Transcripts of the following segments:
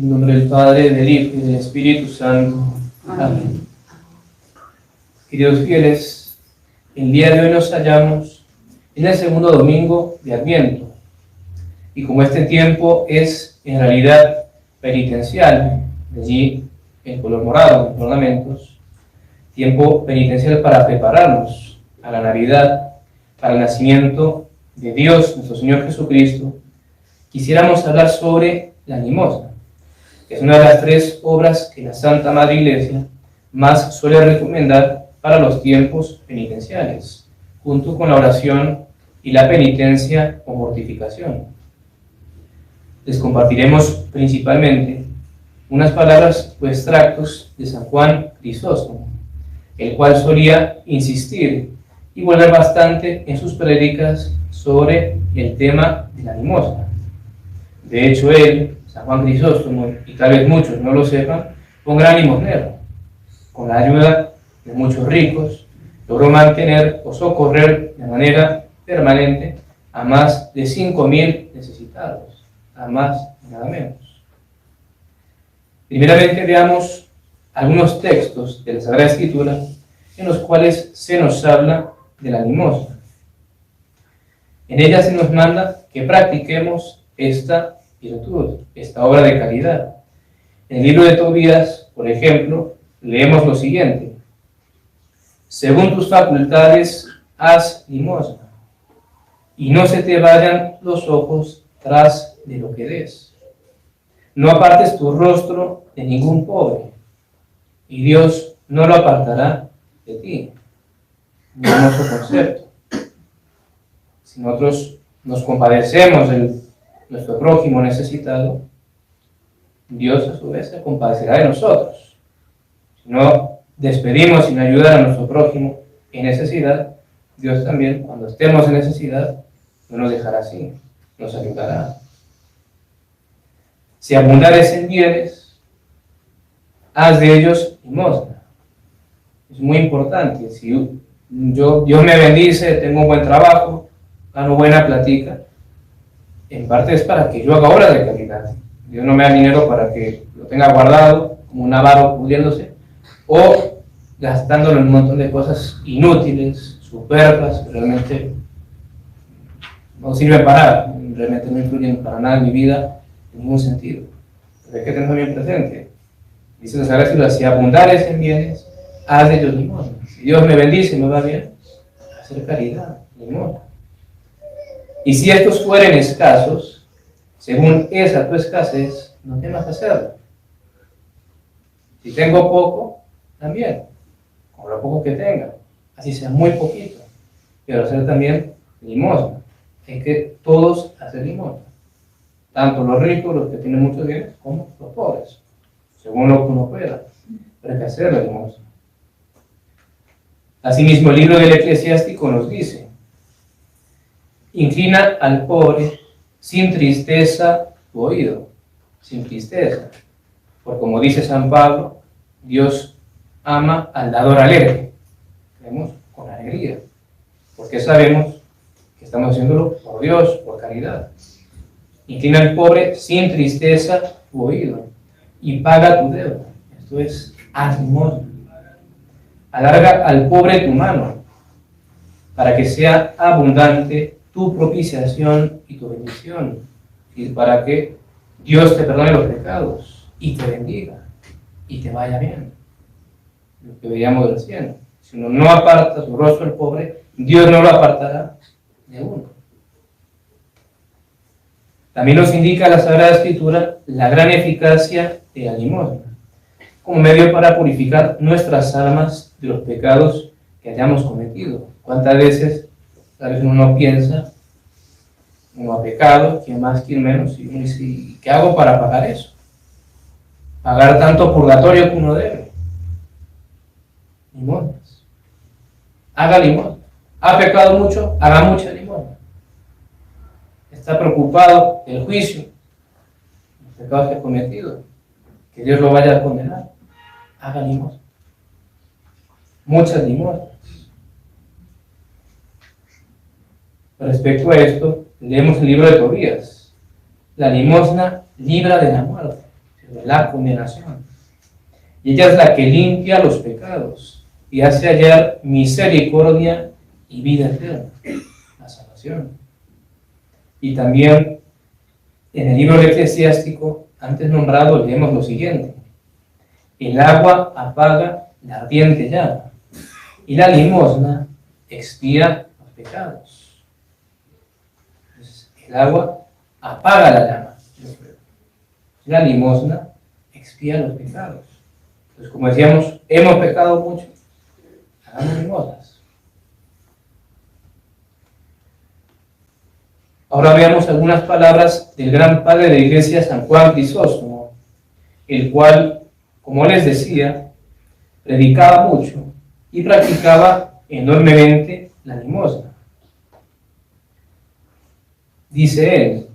En nombre del Padre, del Hijo y del Espíritu Santo. Amén. Queridos fieles, el día de hoy nos hallamos en el segundo domingo de Adviento. Y como este tiempo es en realidad penitencial, de allí el color morado, los ornamentos, tiempo penitencial para prepararnos a la Navidad, para el nacimiento de Dios, nuestro Señor Jesucristo, quisiéramos hablar sobre la limosna, que es una de las tres obras que la Santa Madre Iglesia más suele recomendar para los tiempos penitenciales, junto con la oración y la penitencia o mortificación. Les compartiremos principalmente unas palabras o extractos de San Juan Crisóstomo, el cual solía insistir y volver bastante en sus prédicas sobre el tema de la limosna. De hecho, él, San Juan Crisóstomo, y tal vez muchos no lo sepan, fue un gran limosnero. Con la ayuda de muchos ricos, logró mantener o socorrer de manera permanente a más de 5.000 necesitados, a más y nada menos. Primeramente veamos algunos textos de la Sagrada Escritura en los cuales se nos habla de la limosna. En ella se nos manda que practiquemos esta virtud, esta obra de caridad. En el libro de Tobías, por ejemplo, leemos lo siguiente: según tus facultades, haz limosna, y no se te vayan los ojos tras de lo que des. No apartes tu rostro de ningún pobre, y Dios no lo apartará de ti. Un hermoso concepto. Si nosotros nos compadecemos de nuestro prójimo necesitado, Dios a su vez se compadecerá de nosotros. Si no despedimos sin ayudar a nuestro prójimo en necesidad, Dios también, cuando estemos en necesidad, no nos dejará así, nos ayudará. Si abundares en bienes, haz de ellos limosna. Es muy importante. Si Dios me bendice, tengo un buen trabajo, gano buena platica, en parte es para que yo haga obras de caridad. Dios no me da dinero para que lo tenga guardado como un avaro pudriéndose, o gastándolo en un montón de cosas inútiles, superfluas, que realmente no sirven para nada, realmente no influyen para nada en mi vida, en ningún sentido. Pero hay que tenerlo bien presente. Dice la Sagrada Escritura: si abundares en bienes, haz de ellos limosna. Si Dios me bendice y me va bien, hacer caridad, limosna. Y si estos fueren escasos, según esa tu escasez, no temas hacerlo. Si tengo poco, también, con lo poco que tenga, así sea muy poquito, pero hacer también limosna. Hay que todos hacer limosna, tanto los ricos, los que tienen muchos bienes, como los pobres, según lo que uno pueda, pero hay que hacer la limosna. Asimismo, el libro del Eclesiástico nos dice: inclina al pobre sin tristeza tu oído, sin tristeza, porque como dice San Pablo, Dios ama al dador alegre. Creemos con alegría, porque sabemos que estamos haciéndolo por Dios, por caridad. Inclina al pobre sin tristeza tu oído y paga tu deuda. Esto es, haz limosna. Alarga al pobre tu mano, para que sea abundante tu propiciación y tu bendición, y para que Dios te perdone los pecados y te bendiga y te vaya bien. Lo que veíamos recién: si uno no aparta su rostro al pobre, Dios no lo apartará de uno. También nos indica la Sagrada Escritura la gran eficacia de la limosna como medio para purificar nuestras almas de los pecados que hayamos cometido. ¿Cuántas veces tal vez uno no piensa, uno ha pecado, quién más, quién menos, y uno dice: ¿qué hago para pagar eso? Pagar tanto purgatorio que uno debe. Limosnas. Haga limosna. ¿Ha pecado mucho? Haga mucha limosna. ¿Está preocupado del juicio, los pecados que ha cometido, que Dios lo vaya a condenar? Haga limosna. Muchas limosnas. Respecto a esto, leemos el libro de Tobías: la limosna libra de la muerte. sobre la condenación. Y ella es la que limpia los pecados y hace hallar misericordia y vida eterna, la salvación. Y también en el libro eclesiástico, antes nombrado, leemos lo siguiente: el agua apaga la ardiente llama, y la limosna expía los pecados. Entonces, el agua apaga la llama, la limosna expía los pecados. Entonces, como decíamos, hemos pecado mucho, hagamos limosnas. Ahora veamos algunas palabras del gran padre de la iglesia, San Juan Crisóstomo, el cual, como les decía, predicaba mucho y practicaba enormemente la limosna. Dice él: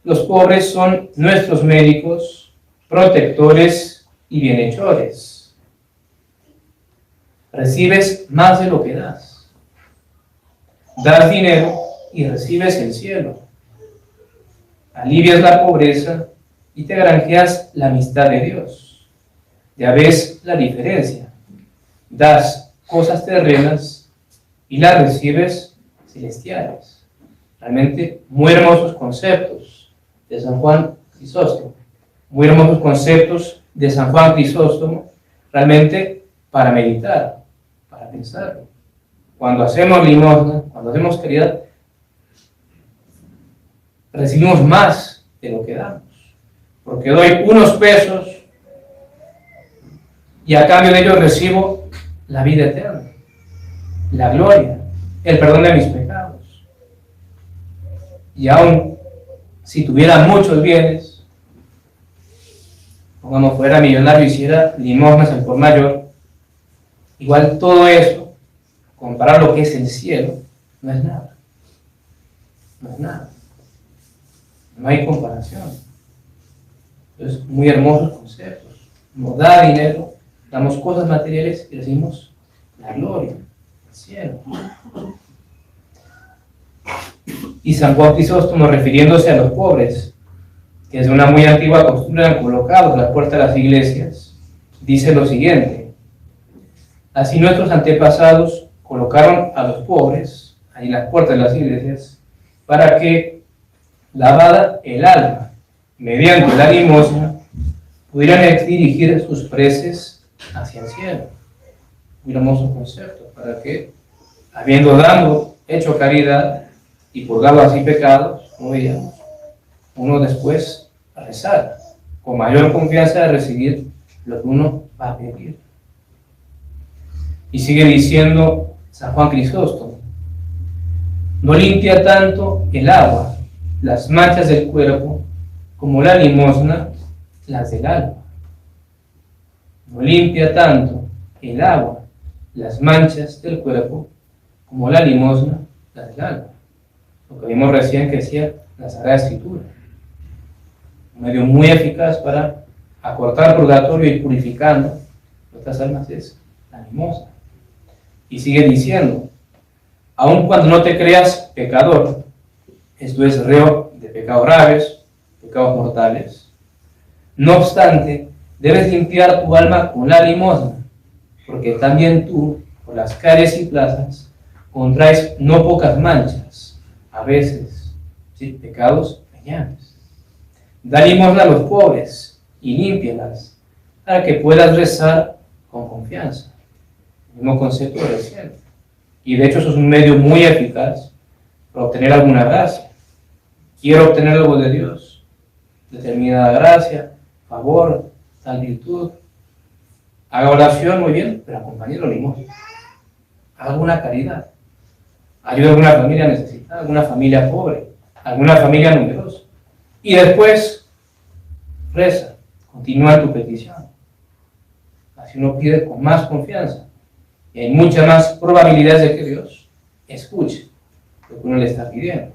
los pobres son nuestros médicos, protectores y bienhechores. Recibes más de lo que das. Das dinero y recibes el cielo. Alivias la pobreza y te granjeas la amistad de Dios. Ya ves la diferencia. Das cosas terrenas y las recibes celestiales. Realmente muy hermosos conceptos de San Juan Crisóstomo. Muy hermosos conceptos de San Juan Crisóstomo, realmente para meditar, para pensar. Cuando hacemos limosna, cuando hacemos caridad, recibimos más de lo que damos. Porque doy unos pesos y a cambio de ellos recibo la vida eterna, la gloria, el perdón de mis pecados. Y aún si tuviera muchos bienes, pongamos fuera millonario y hiciera limosnas en por mayor, igual todo eso, comparar lo que es el cielo, no es nada. No es nada. No hay comparación. Entonces, muy hermosos conceptos. Nos da dinero, damos cosas materiales y recibimos la gloria, el cielo. Y San Juan Crisóstomo, refiriéndose a los pobres, que es una muy antigua costumbre, han colocado a la puerta de las iglesias, dice lo siguiente: así nuestros antepasados colocaron a los pobres ahí en las puertas de las iglesias para que, lavada el alma mediante la limosna, pudieran dirigir sus preces hacia el cielo. Muy hermoso concepto, para que, habiendo hecho caridad y purgado así pecados, como veíamos, uno después rezar con mayor confianza de recibir lo que uno va a pedir. Y sigue diciendo San Juan Crisóstomo: no limpia tanto el agua las manchas del cuerpo como la limosna las del alma. No limpia tanto el agua las manchas del cuerpo como la limosna las del alma. Lo que vimos recién que decía la Sagrada Escritura. Un medio muy eficaz para acortar el purgatorio y purificando nuestras almas es la limosna. Y sigue diciendo: aun cuando no te creas pecador, esto es reo de pecados graves, pecados mortales, no obstante, debes limpiar tu alma con la limosna, porque también tú, por las calles y plazas, contraes no pocas manchas, a veces, ¿sí?, pecados veniales. Da limosna a los pobres y límpialas, para que puedas rezar con confianza. El mismo concepto recién. Y de hecho eso es un medio muy eficaz para obtener alguna gracia. Quiero obtener algo de Dios, determinada gracia, favor, tal virtud. Haga oración, muy bien, pero acompáñelo limosna. Haga alguna caridad. Ayuda a alguna familia necesitada, alguna familia pobre, alguna familia numerosa. Y después, reza, continúa tu petición. Así uno pide con más confianza. Y hay muchas más probabilidades de que Dios escuche lo que uno le está pidiendo.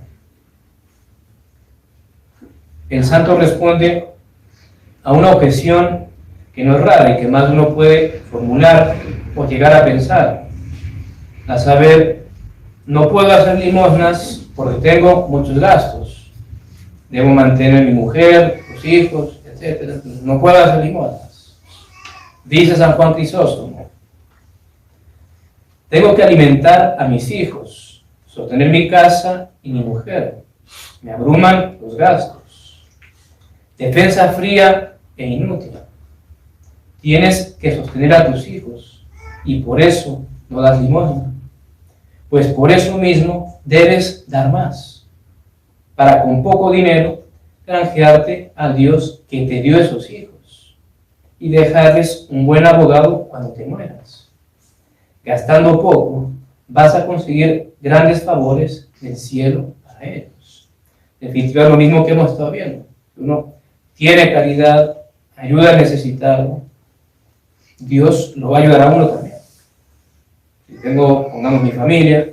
El santo responde a una objeción que no es rara y que más uno puede formular o llegar a pensar. A saber, no puedo hacer limosnas porque tengo muchos gastos. Debo mantener a mi mujer, los hijos, etc. etc. No puedo hacer limosnas. Dice San Juan Crisóstomo, tengo que alimentar a mis hijos, sostener mi casa y mi mujer. Me abruman los gastos. Defensa fría e inútil. Tienes que sostener a tus hijos y por eso no das limosna. Pues por eso mismo debes dar más, para con poco dinero granjearte al Dios que te dio esos hijos y dejarles un buen abogado cuando te mueras. Gastando poco, vas a conseguir grandes favores del cielo para ellos. Definitivamente es lo mismo que hemos estado viendo. Uno tiene caridad, ayuda al necesitado, Dios lo va a ayudar a uno también. Si tengo, pongamos, mi familia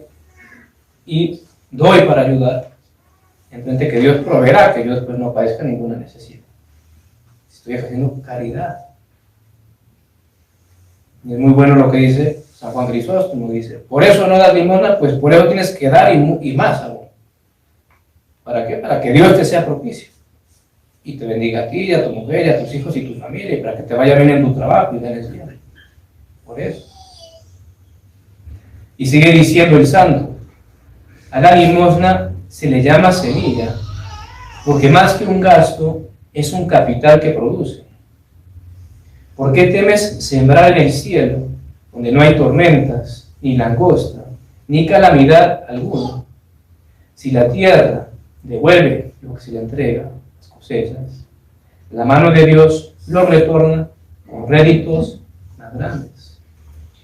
y doy para ayudar, entonces que Dios proveerá, que yo después no padezca ninguna necesidad. Estoy haciendo caridad. Y es muy bueno lo que dice San Juan Crisóstomo, dice, por eso no das limosna, pues por eso tienes que dar y más aún. ¿Para qué? Para que Dios te sea propicio y te bendiga a ti, y a tu mujer, y a tus hijos y tu familia, y para que te vaya bien en tu trabajo y ganes bien. Por eso. Y sigue diciendo el santo, a la limosna se le llama semilla, porque más que un gasto, es un capital que produce. ¿Por qué temes sembrar en el cielo, donde no hay tormentas, ni langosta, ni calamidad alguna? Si la tierra devuelve lo que se le entrega, las cosechas, la mano de Dios lo retorna con réditos más grandes.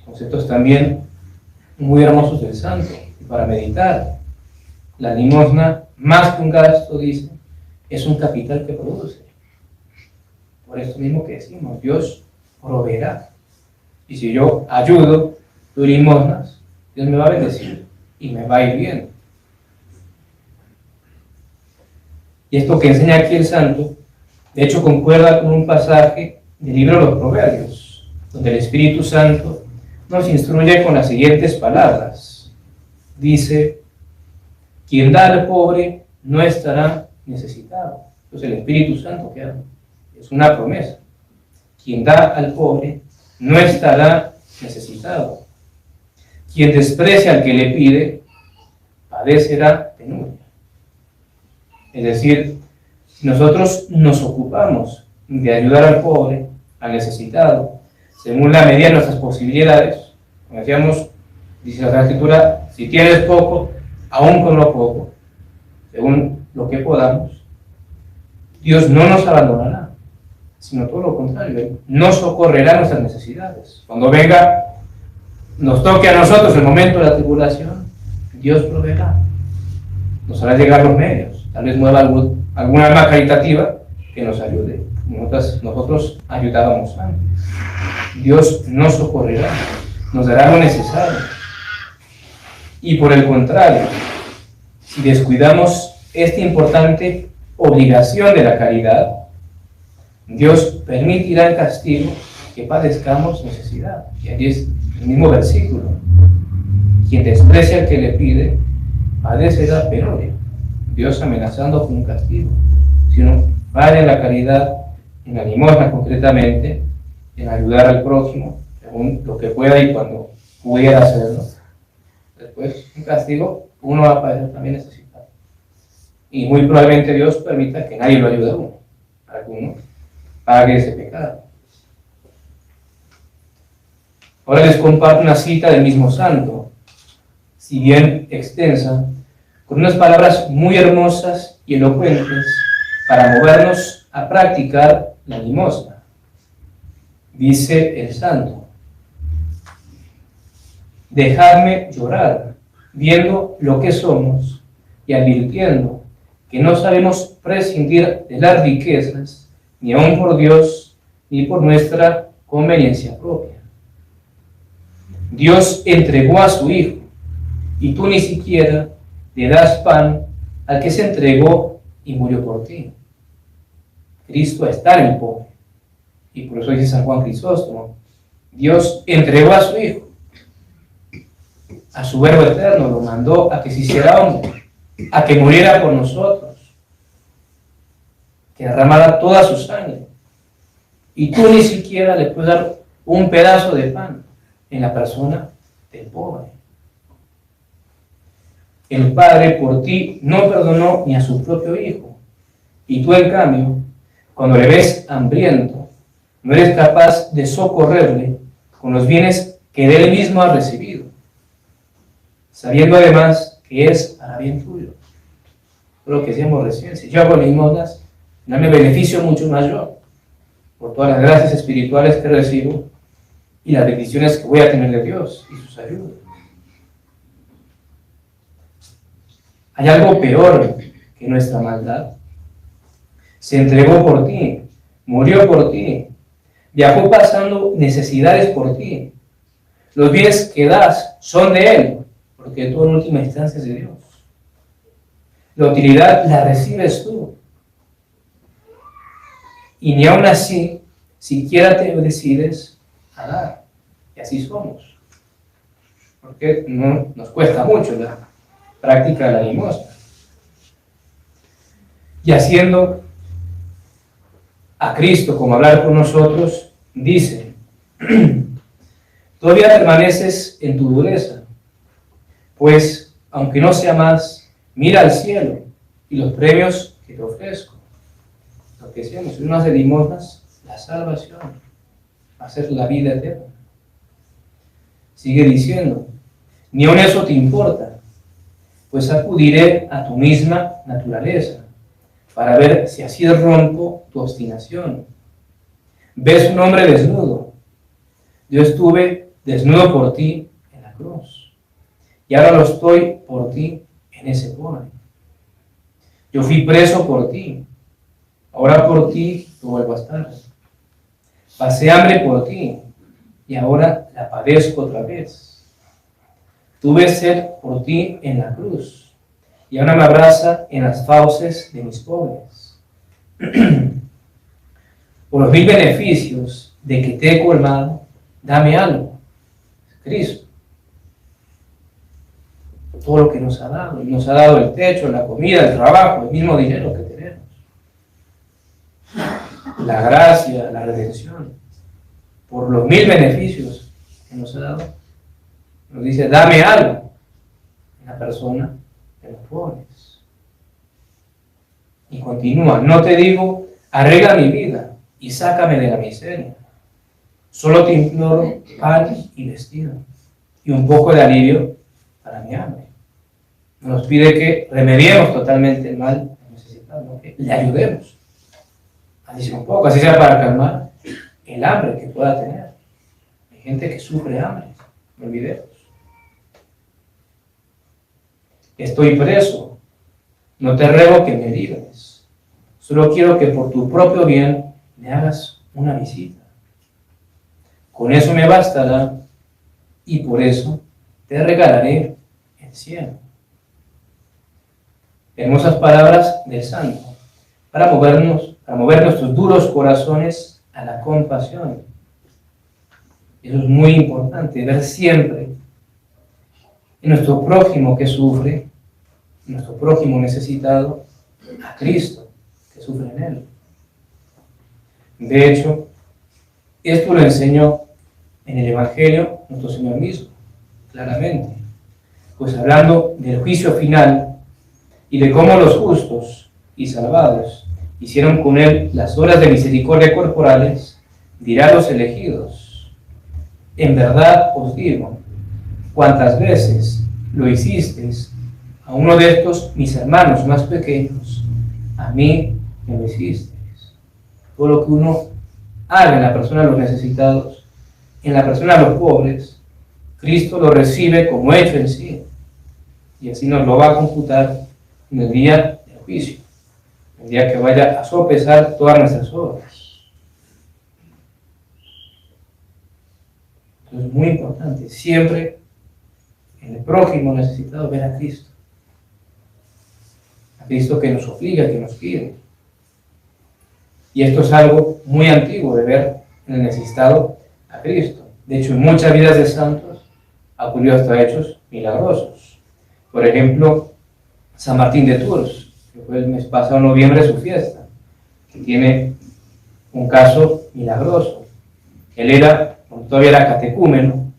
Conceptos también muy hermosos del santo, y para meditar. La limosna, más que un gasto, dice, es un capital que produce. Por esto mismo que decimos, Dios proveerá. Y si yo ayudo, doy limosnas, Dios me va a bendecir y me va a ir bien. Y esto que enseña aquí el santo, de hecho concuerda con un pasaje del libro de los Proverbios, donde el Espíritu Santo nos instruye con las siguientes palabras. Dice, quien da al pobre no estará necesitado. Entonces el Espíritu Santo que habla, es una promesa. Quien da al pobre no estará necesitado. Quien desprecia al que le pide, padecerá penuria. Es decir, si nosotros nos ocupamos de ayudar al pobre, al necesitado, según la medida de nuestras posibilidades, como decíamos, dice la Sagrada Escritura, si tienes poco, aún con lo poco, según lo que podamos, Dios no nos abandonará, sino todo lo contrario, nos socorrerá nuestras necesidades. Cuando venga, nos toque a nosotros el momento de la tribulación, Dios proveerá, nos hará llegar los medios, tal vez mueva alguna alma caritativa que nos ayude. Nosotros ayudábamos antes. Dios nos socorrerá, nos dará lo necesario. Y por el contrario, si descuidamos esta importante obligación de la caridad, Dios permitirá el castigo que padezcamos necesidad. Y aquí es el mismo versículo. Quien desprecia al que le pide, padecerá penuria. Dios amenazando con un castigo. Si uno falla en la caridad, en la limosna concretamente, en ayudar al prójimo, según lo que pueda y cuando pudiera hacerlo, después un castigo, uno va a padecer también necesitado. Y muy probablemente Dios permita que nadie lo ayude a uno, para que uno pague ese pecado. Ahora les comparto una cita del mismo santo, si bien extensa, con unas palabras muy hermosas y elocuentes para movernos a practicar la limosna. Dice el santo, dejadme llorar, viendo lo que somos y advirtiendo que no sabemos prescindir de las riquezas, ni aun por Dios, ni por nuestra conveniencia propia. Dios entregó a su Hijo, y tú ni siquiera le das pan al que se entregó y murió por ti. Cristo está en el pobre. Y por eso dice San Juan Crisóstomo, Dios entregó a su Hijo, a su Verbo eterno, lo mandó a que se hiciera hombre, a que muriera por nosotros, que derramara toda su sangre, y tú ni siquiera le puedes dar un pedazo de pan en la persona del pobre. El Padre por ti no perdonó ni a su propio Hijo, y tú en cambio, cuando le ves hambriento, no eres capaz de socorrerle con los bienes que de él mismo ha recibido, sabiendo además que es para bien tuyo. Lo que decíamos recién, si yo hago limosnas, dame beneficio mucho mayor por todas las gracias espirituales que recibo y las bendiciones que voy a tener de Dios y sus ayudas. Hay algo peor que nuestra maldad. Se entregó por ti, murió por ti, viajó pasando necesidades por ti. Los bienes que das son de Él, porque tú en última instancia es de Dios. La utilidad la recibes tú. Y ni aún así, siquiera te decides a dar. Y así somos. Porque no nos cuesta mucho la práctica de la limosna. Y haciendo a Cristo como hablar con nosotros, dice, todavía permaneces en tu dureza, pues, aunque no sea más, mira al cielo y los premios que te ofrezco. Lo que decíamos, si uno hace limosnas, la salvación, hacer la vida eterna. Sigue diciendo, ni aun eso te importa, pues acudiré a tu misma naturaleza, para ver si así rompo tu obstinación. Ves un hombre desnudo. Yo estuve desnudo por ti en la cruz, y ahora lo estoy por ti en ese pobre. Yo fui preso por ti, ahora por ti lo vuelvo a estar. Pasé hambre por ti, y ahora la padezco otra vez. Tuve sed por ti en la cruz, y ahora me abraza en las fauces de mis pobres. Por los 1000 beneficios de que te he colmado, dame algo, Cristo. Todo lo que nos ha dado el techo, la comida, el trabajo, el mismo dinero que tenemos. La gracia, la redención. Por los 1000 beneficios que nos ha dado, nos dice, dame algo en la persona de los pobres. Y continúa, no te digo, arregla mi vida y sácame de la miseria. Solo te imploro pan y vestido y un poco de alivio para mi hambre. Nos pide que remediemos totalmente el mal necesitado, que le ayudemos. Así sea un poco, así sea para calmar el hambre que pueda tener. Hay gente que sufre hambre, no olvidemos. Estoy preso, no te ruego que me libres, solo quiero que por tu propio bien me hagas una visita. Con eso me bastará y por eso te regalaré el cielo. Hermosas palabras del Santo para mover nuestros duros corazones a la compasión. Eso es muy importante, ver siempre en nuestro prójimo que sufre, en nuestro prójimo necesitado, a Cristo que sufre en él. De hecho, esto lo enseñó en el Evangelio nuestro Señor mismo, claramente, pues hablando del juicio final y de cómo los justos y salvados hicieron con él las obras de misericordia corporales, dirá a los elegidos, en verdad os digo, cuantas veces lo hicisteis a uno de estos mis hermanos más pequeños, a mí me lo hicisteis. Todo lo que uno haga en la persona de los necesitados, en la persona de los pobres, Cristo lo recibe como hecho en sí, y así nos lo va a computar en el día del juicio, el día que vaya a sopesar todas nuestras obras. Entonces es muy importante siempre en el prójimo necesitado ver a Cristo que nos obliga, que nos pide. Y esto es algo muy antiguo de ver en el necesitado a Cristo. De hecho, en muchas vidas de santos ha ocurrido hasta hechos milagrosos. Por ejemplo, San Martín de Tours, que fue el mes pasado, en noviembre, su fiesta, que tiene un caso milagroso. Él todavía era catecúmeno,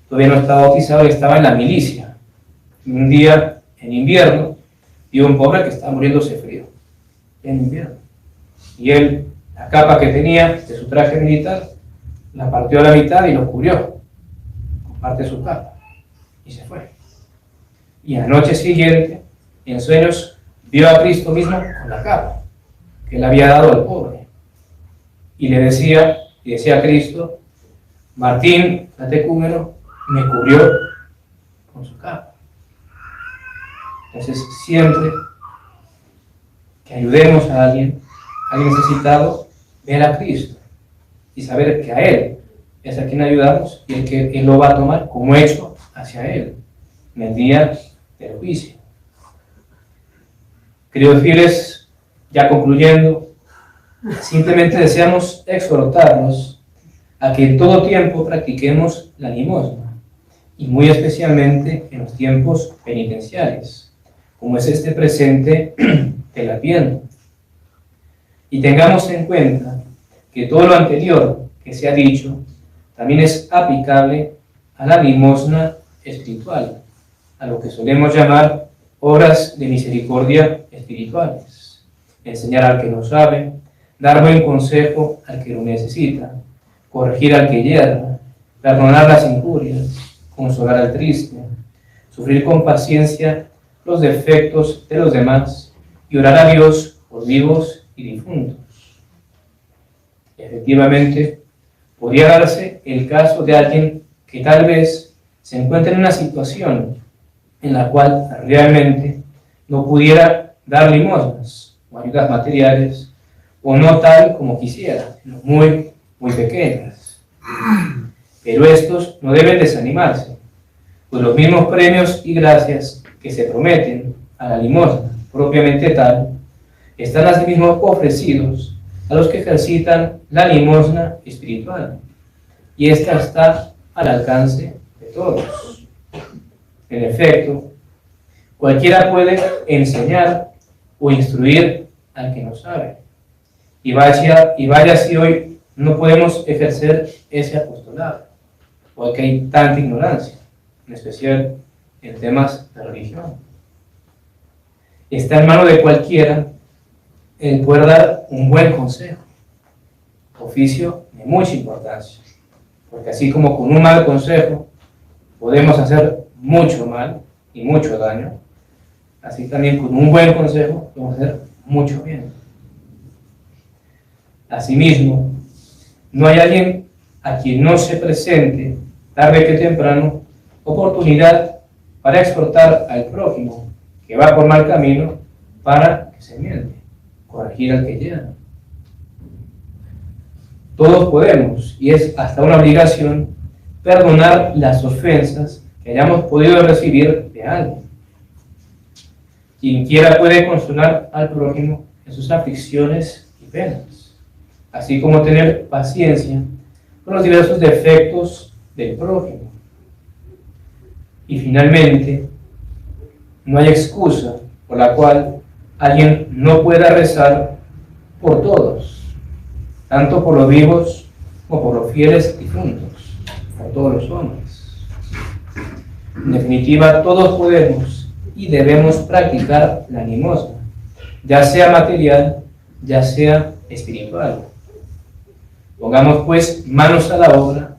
todavía no estaba bautizado y estaba en la milicia. Un día, en invierno, vio a un pobre que estaba muriéndose de frío, en invierno. Y él, la capa que tenía de su traje militar, la partió a la mitad y lo cubrió con parte de su capa. Y se fue. Y a la noche siguiente, en sueños, vio a Cristo mismo con la capa que le había dado al pobre. Y decía a Cristo: Martín, catecúmeno, me cubrió con su capa. Entonces, siempre que ayudemos a alguien necesitado, ver a Cristo y saber que a Él es a quien ayudamos y que Él lo va a tomar como hecho hacia Él en el día del juicio. Queridos fieles, ya concluyendo, simplemente deseamos exhortarlos a que en todo tiempo practiquemos la limosna, y muy especialmente en los tiempos penitenciales, como es este presente del Adviento. Y tengamos en cuenta que todo lo anterior que se ha dicho también es aplicable a la limosna espiritual, a lo que solemos llamar obras de misericordia espirituales: enseñar al que no sabe, dar buen consejo al que lo necesita, corregir al que yerra, perdonar las injurias, consolar al triste, sufrir con paciencia los defectos de los demás y orar a Dios por vivos y difuntos. Efectivamente, podría darse el caso de alguien que tal vez se encuentre en una situación en la cual realmente no pudiera dar limosnas o ayudas materiales, o no tal como quisiera, sino muy, muy pequeñas. Pero estos no deben desanimarse, pues los mismos premios y gracias que se prometen a la limosna propiamente tal, están asimismo ofrecidos a los que ejercitan la limosna espiritual, y esta está al alcance de todos. En efecto, cualquiera puede enseñar o instruir al que no sabe, y vaya si hoy no podemos ejercer ese apostolado, porque hay tanta ignorancia, en especial en temas de religión. Está en mano de cualquiera el poder dar un buen consejo, oficio de mucha importancia, porque así como con un mal consejo podemos hacer mucho mal y mucho daño, así también con un buen consejo podemos hacer mucho bien. Asimismo, no hay alguien a quien no se presente, tarde que temprano, oportunidad para exhortar al prójimo que va por mal camino para que se enmiende, corregir al que llega. Todos podemos, y es hasta una obligación, perdonar las ofensas que hayamos podido recibir de alguien. Quien quiera puede consolar al prójimo en sus aflicciones y penas, así como tener paciencia con los diversos defectos del prójimo. Y finalmente, no hay excusa por la cual alguien no pueda rezar por todos, tanto por los vivos como por los fieles difuntos, por todos los hombres. En definitiva, todos podemos y debemos practicar la limosna, ya sea material, ya sea espiritual. Pongamos pues manos a la obra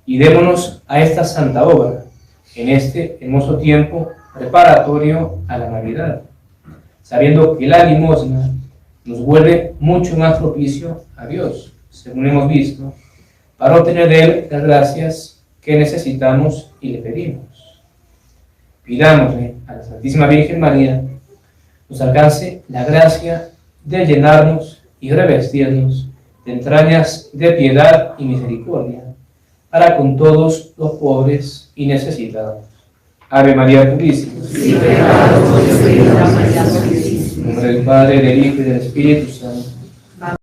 y démonos a esta santa obra en este hermoso tiempo preparatorio a la Navidad, sabiendo que la limosna nos vuelve mucho más propicio a Dios, según hemos visto, para obtener de Él las gracias que necesitamos y le pedimos. Pidámosle a la Santísima Virgen María nos alcance la gracia de llenarnos y revestirnos de entrañas de piedad y misericordia para con todos los pobres y necesitados. Ave María Purísima. En nombre del Padre, del Hijo y del Espíritu Santo.